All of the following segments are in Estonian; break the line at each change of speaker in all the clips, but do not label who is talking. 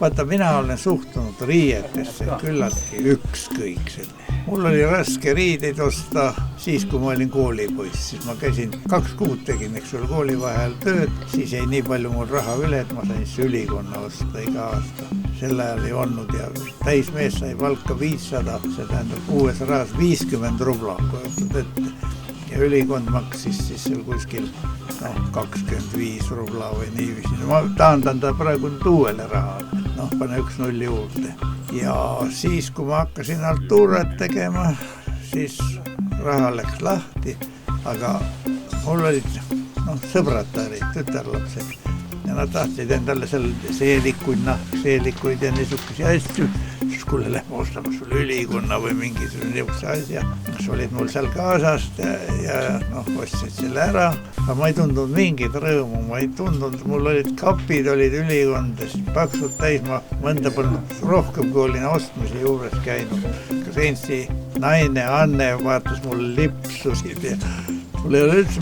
Vaata, mina olen suhtunud riietesse küllaltki ükskõikselt. Mul oli raske riideid osta siis, kui ma olin koolipoiss. Siis ma käisin 2 kuud tegin, eks ole, kooli vahel tööd. Siis jäi nii palju mul raha üle, et ma sain ülikonna osta iga aasta. Sel ajal ei olnud ja täismees sai palka 500, see tähendab uues rahas 50 rubla, kui õhtad ette. Ja ülikond maksis siis seal kuskil 25 rubla või niiviisi. Ma taandan ta praegu uuele rahale, pane 1 0 juurde. Ja siis, kui ma hakkasin altuurat tegema, siis raha läks lahti, aga mul olid sõbrad olid, tütarlapsed. Ja nad tahtsid endale seal seelikuid ja niisuguse asju. Siis kuule, lähme ostama sulle ülikonna või mingisugune niisuguse asja. Mis olid mul seal kaasast ja ostsid selle ära. Aga ma ei tundnud mingit rõõmu, ma ei tundnud, mul olid kapid, olid ülikondas, paksud täis, ma mõnda polnud rohkem, kui olin ostmise juures käinud. Rensi naine Anne vaatas mulle lipsusid ja mul ei ole üldse,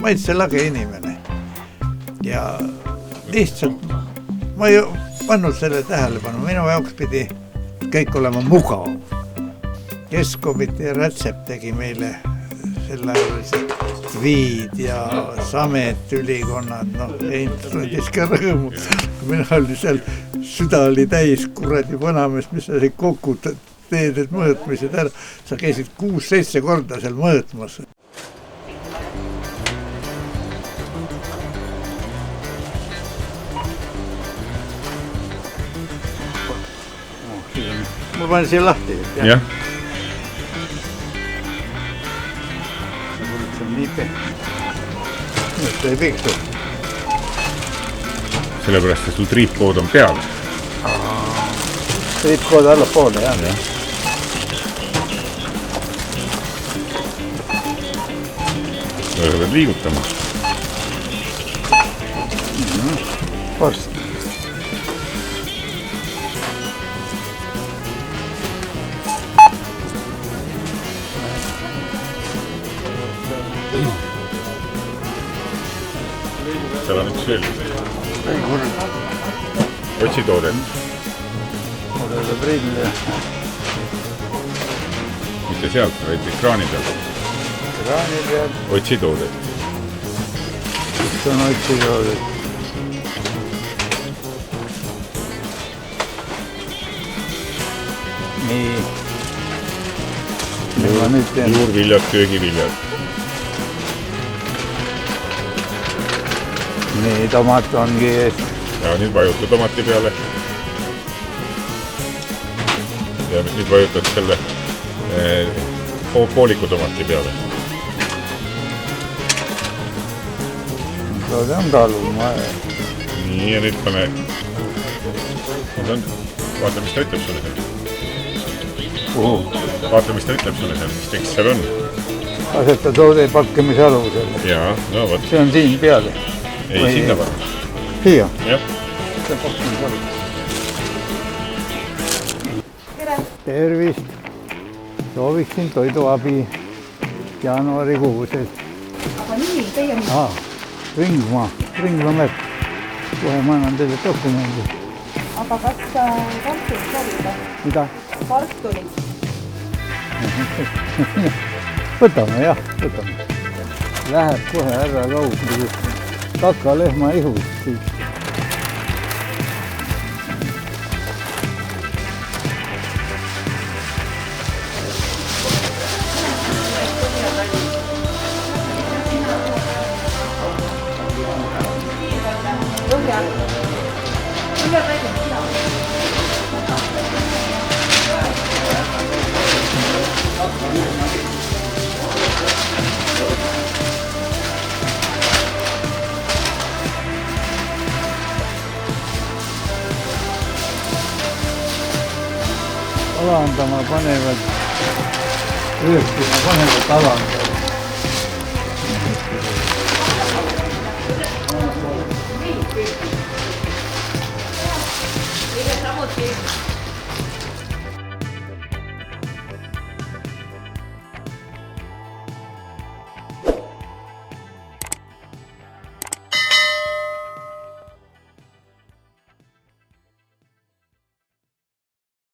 ma ei see lage inimene. Ja lihtsalt ma ei pannud selle tähelepanu, minu jaoks pidi kõik olema mugav. Keskkomitee Rätsep tegi meile selle ajal viid ja samet, ülikonnad, ei tundis ka rõõmu. Mina oli seal, süda oli täis kuradi vanamees, mis sa kokku teed, et mõõtmised ära. Sa käisid 6-7 korda seal mõõtmas. Ma panen siia lahti.
Jah.
See on nii pehme. See ei piksu.
Sellepärast, et sul triipkood on peal.
Triipkood alla poole, jah.
Sa pead liigutama.
Varsti.
Seal on üks veel. Otsi toodet.
Odele prille.
Mitte sealt, vaid ekraani peal.
Ekraani peal.
Otsi toodet.
Kus on otsi toodet? Nii.
Juurviljad, köögiviljad.
Nii, tomat ongi ees.
Ja nüüd vajuta tomati peale. Ja nüüd vajutad selle pooliku tomati peale.
See on talum.
Nii, ja nüüd pane... Vaata, mis ta ütleb sulle seal. Vaata, mis ta ütleb sulle seal, mis tekst seal on.
Aseta toode pakkemise alusel.
Jaa, no võt.
See on siin peale.
Ei, sinna panna.
Siia?
Jah.
See pakkemise alusel. Tervist! Sooviksin toiduabi jaanuarikuuses.
Aga nii, teie nüüd?
Ringmaa Kohe ma annan teile dokumendi.
Aga kas kartulit soovida?
Mida?
Kartulit.
Võtame, jah, võtame. Läheb kohe ära kaugele. Takalehma ihust siis. Alandama panevad, röökima panevad alandama.
Samuti